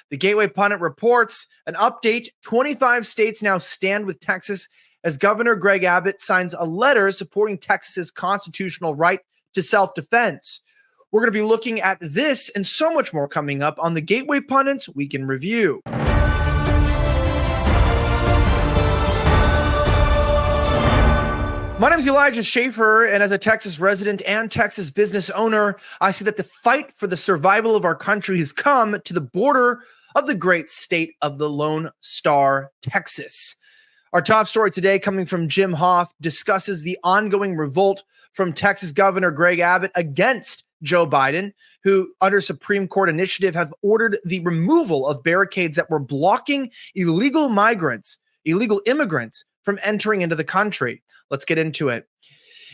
The Gateway Pundit reports an update. 25 states now stand with Texas as Governor Greg Abbott signs a letter supporting Texas's constitutional right to self-defense. We're going to be looking at this and so much more coming up on the Gateway Pundit's Week in Review. My name is Elijah Schaffer, and as a Texas resident and Texas business owner, I see that the fight for the survival of our country has come to the border of the great state of the Lone Star, Texas. Our top story today, coming from Jim Hoff, discusses the ongoing revolt from Texas Governor Greg Abbott against Joe Biden, who, under Supreme Court initiative, have ordered the removal of barricades that were blocking illegal immigrants from entering into the country. Let's get into it.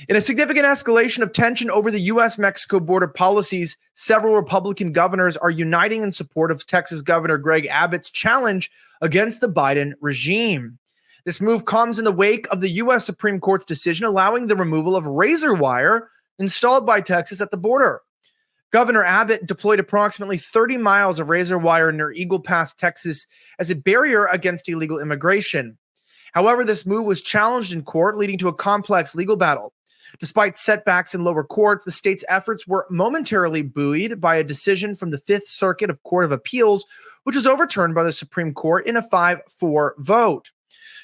In a significant escalation of tension over the U.S.-Mexico border policies, several Republican governors are uniting in support of Texas Governor Greg Abbott's challenge against the Biden regime. This move comes in the wake of the U.S. Supreme Court's decision allowing the removal of razor wire installed by Texas at the border. Governor Abbott deployed approximately 30 miles of razor wire near Eagle Pass, Texas, as a barrier against illegal immigration. However, this move was challenged in court, leading to a complex legal battle. Despite setbacks in lower courts, the state's efforts were momentarily buoyed by a decision from the Fifth Circuit of Court of Appeals, which was overturned by the Supreme Court in a 5-4 vote.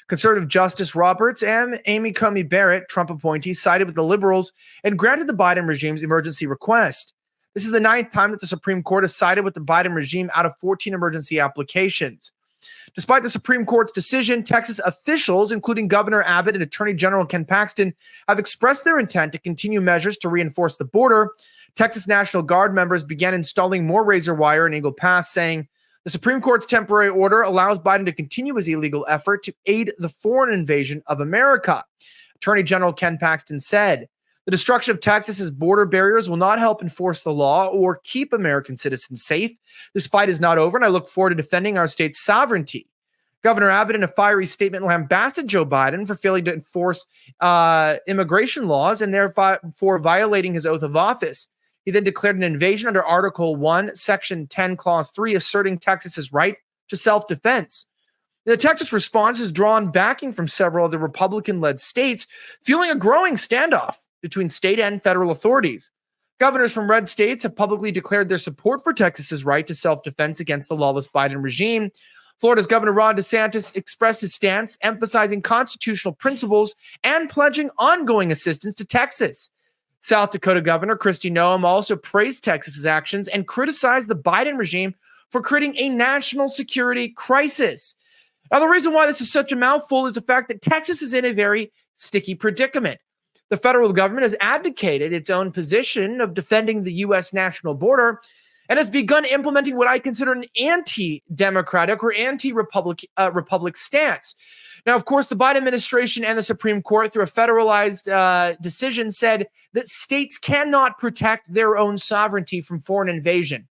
Conservative Justice Roberts and Amy Coney Barrett, Trump appointees, sided with the liberals and granted the Biden regime's emergency request. This is the 9th time that the Supreme Court has sided with the Biden regime out of 14 emergency applications. Despite the Supreme Court's decision, Texas officials, including Governor Abbott and Attorney General Ken Paxton, have expressed their intent to continue measures to reinforce the border. Texas National Guard members began installing more razor wire in Eagle Pass, saying the Supreme Court's temporary order allows Biden to continue his illegal effort to aid the foreign invasion of America. Attorney General Ken Paxton said, the destruction of Texas's border barriers will not help enforce the law or keep American citizens safe. This fight is not over, and I look forward to defending our state's sovereignty. Governor Abbott, in a fiery statement, lambasted Joe Biden for failing to enforce immigration laws and therefore violating his oath of office. He then declared an invasion under Article 1, Section 10, Clause 3, asserting Texas's right to self-defense. The Texas response has drawn backing from several of the Republican-led states, fueling a growing standoff between state and federal authorities. Governors from red states have publicly declared their support for Texas's right to self-defense against the lawless Biden regime. Florida's Governor Ron DeSantis expressed his stance, emphasizing constitutional principles and pledging ongoing assistance to Texas. South Dakota Governor Kristi Noem also praised Texas's actions and criticized the Biden regime for creating a national security crisis. Now, the reason why this is such a mouthful is the fact that Texas is in a very sticky predicament. The federal government has abdicated its own position of defending the U.S. national border and has begun implementing what I consider an anti-democratic or anti-republic stance. Now, of course, the Biden administration and the Supreme Court, through a federalized decision, said that states cannot protect their own sovereignty from foreign invasion.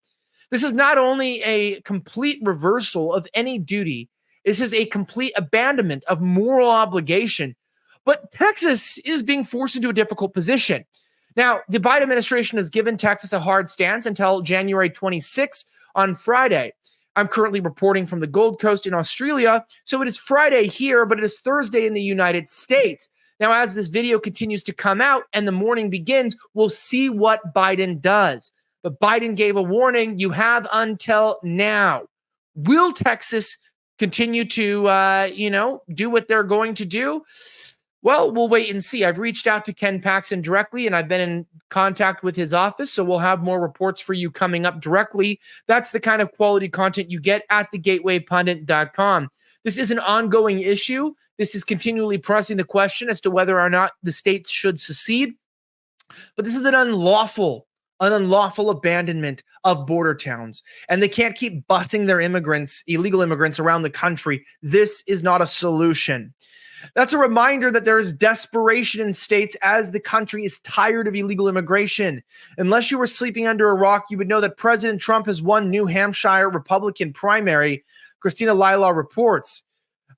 This is not only a complete reversal of any duty, this is a complete abandonment of moral obligation. But Texas is being forced into a difficult position. Now, the Biden administration has given Texas a hard stance until January 26th on Friday. I'm currently reporting from the Gold Coast in Australia, so it is Friday here, but it is Thursday in the United States. Now, as this video continues to come out and the morning begins, we'll see what Biden does. But Biden gave a warning. You have until now. Will Texas continue to, do what they're going to do? Well, we'll wait and see. I've reached out to Ken Paxton directly, and I've been in contact with his office, so we'll have more reports for you coming up directly. That's the kind of quality content you get at thegatewaypundit.com. This is an ongoing issue. This is continually pressing the question as to whether or not the states should secede. But this is an unlawful abandonment of border towns, and they can't keep busing their illegal immigrants around the country. This is not a solution. That's a reminder that there is desperation in states as the country is tired of illegal immigration. Unless you were sleeping under a rock, you would know that President Trump has won New Hampshire Republican primary. Christina Lila reports.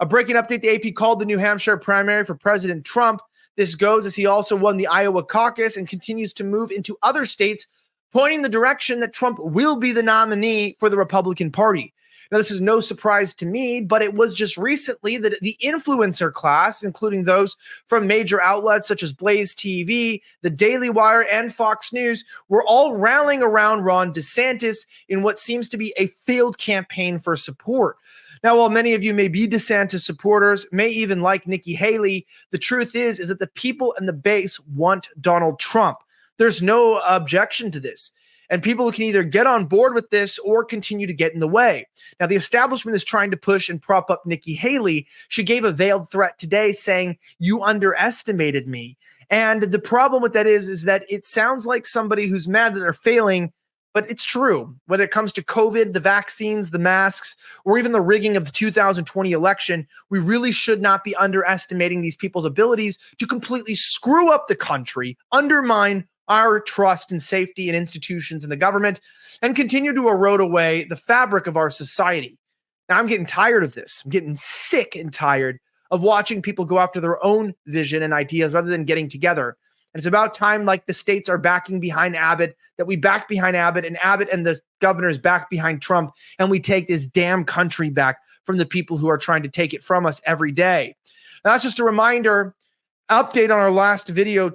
A breaking update, the AP called the New Hampshire primary for President Trump. This goes as he also won the Iowa caucus and continues to move into other states, pointing the direction that Trump will be the nominee for the Republican Party. Now, this is no surprise to me, but it was just recently that the influencer class, including those from major outlets such as Blaze TV, The Daily Wire, and Fox News, were all rallying around Ron DeSantis in what seems to be a failed campaign for support. Now, while many of you may be DeSantis supporters, may even like Nikki Haley, the truth is that the people and the base want Donald Trump. There's no objection to this. And people can either get on board with this or continue to get in the way. Now, the establishment is trying to push and prop up Nikki Haley. She gave a veiled threat today saying, "You underestimated me." And the problem with that is that it sounds like somebody who's mad that they're failing, but it's true. When it comes to COVID, the vaccines, the masks, or even the rigging of the 2020 election, we really should not be underestimating these people's abilities to completely screw up the country, undermine our trust and safety in institutions and the government, and continue to erode away the fabric of our society. Now, I'm getting tired of this. I'm getting sick and tired of watching people go after their own vision and ideas rather than getting together. And it's about time, like the states are backing behind Abbott, that we back behind Abbott and the governors back behind Trump, and we take this damn country back from the people who are trying to take it from us every day. Now, that's just a reminder. Update on our last video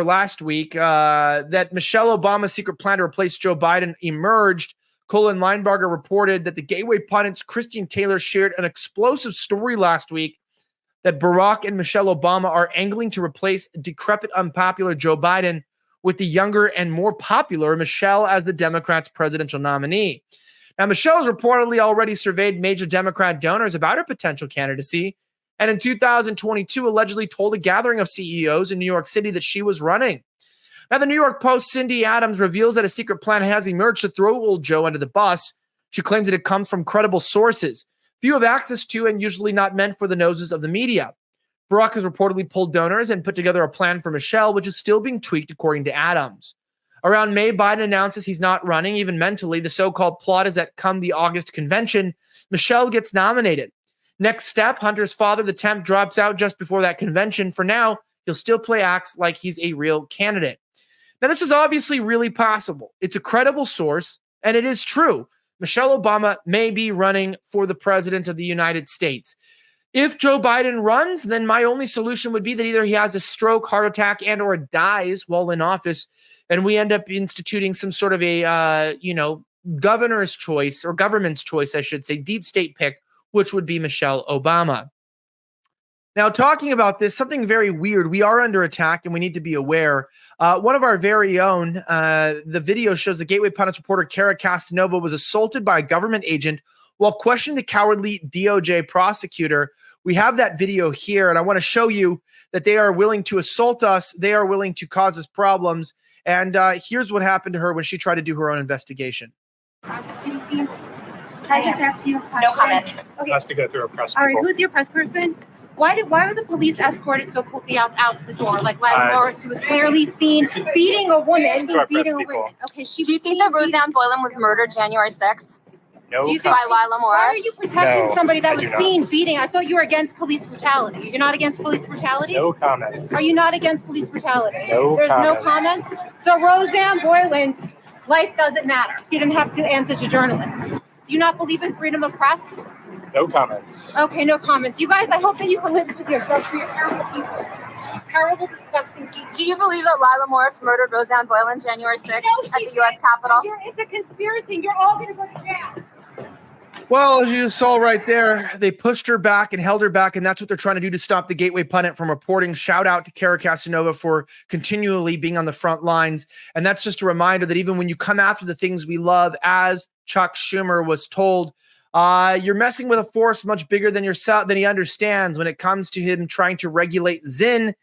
last week that Michelle Obama's secret plan to replace Joe Biden emerged. Colin Linebarger reported that the Gateway Pundit's Christine Taylor shared an explosive story last week that Barack and Michelle Obama are angling to replace decrepit, unpopular Joe Biden with the younger and more popular Michelle as the Democrats' presidential nominee. Now, Michelle has reportedly already surveyed major Democrat donors about her potential candidacy, and in 2022 allegedly told a gathering of CEOs in New York City that she was running. Now, the New York Post's Cindy Adams reveals that a secret plan has emerged to throw old Joe under the bus. She claims that it comes from credible sources few have access to and usually not meant for the noses of the media. Barack has reportedly pulled donors and put together a plan for Michelle, which is still being tweaked according to Adams. Around May, Biden announces he's not running, even mentally. The so-called plot is that come the August convention, Michelle gets nominated. Next step, Hunter's father, the temp, drops out just before that convention. For now, he'll still play acts like he's a real candidate. Now, this is obviously really possible. It's a credible source, and it is true. Michelle Obama may be running for the president of the United States. If Joe Biden runs, then my only solution would be that either he has a stroke, heart attack, and or dies while in office, and we end up instituting some sort of a, governor's choice or government's choice, I should say, deep state pick, which would be Michelle Obama. Now, talking about this, something very weird. We are under attack and we need to be aware. One of our very own, the video shows the Gateway Pundit's reporter Cara Castronuova was assaulted by a government agent while questioning the cowardly DOJ prosecutor. We have that video here, and I want to show you that they are willing to assault us. They are willing to cause us problems. And here's what happened to her when she tried to do her own investigation. Can I just ask you a question? No comment. Okay. Has to go through a press. All right, who's your press person? Why were the police escorted so quickly out the door? Like Lila Morris, who was clearly seen beating a woman, beating a woman. Okay, Do you think that Roseanne Boylan was murdered January 6th? No. Do you think by Lila Morris? Why are you protecting somebody that was seen beating? I thought you were against police brutality. You're not against police brutality? No comments. Are you not against police brutality? No There's comments. no comments? So Roseanne Boylan's life doesn't matter. You didn't have to answer to journalists. Do you not believe in freedom of press? No comments. Okay, no comments. You guys, I hope that you can live with yourself for your terrible people. Terrible, disgusting people. Do you believe that Lila Morris murdered Roseanne Boylan January 6th at the U.S. Capitol? It's a conspiracy. You're all going to go to jail. Well, as you saw right there, they pushed her back and held her back, and that's what they're trying to do to stop the Gateway Pundit from reporting. Shout out to Cara Castronuova for continually being on the front lines. And that's just a reminder that even when you come after the things we love, as Chuck Schumer was told, you're messing with a force much bigger than yourself, than he understands when it comes to him trying to regulate Zinn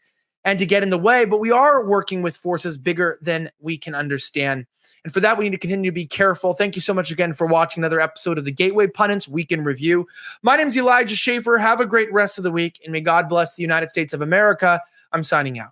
and to get in the way. But we are working with forces bigger than we can understand. And for that, we need to continue to be careful. Thank you so much again for watching another episode of the Gateway Pundits Week in Review. My name is Elijah Schaffer. Have a great rest of the week, and may God bless the United States of America. I'm signing out.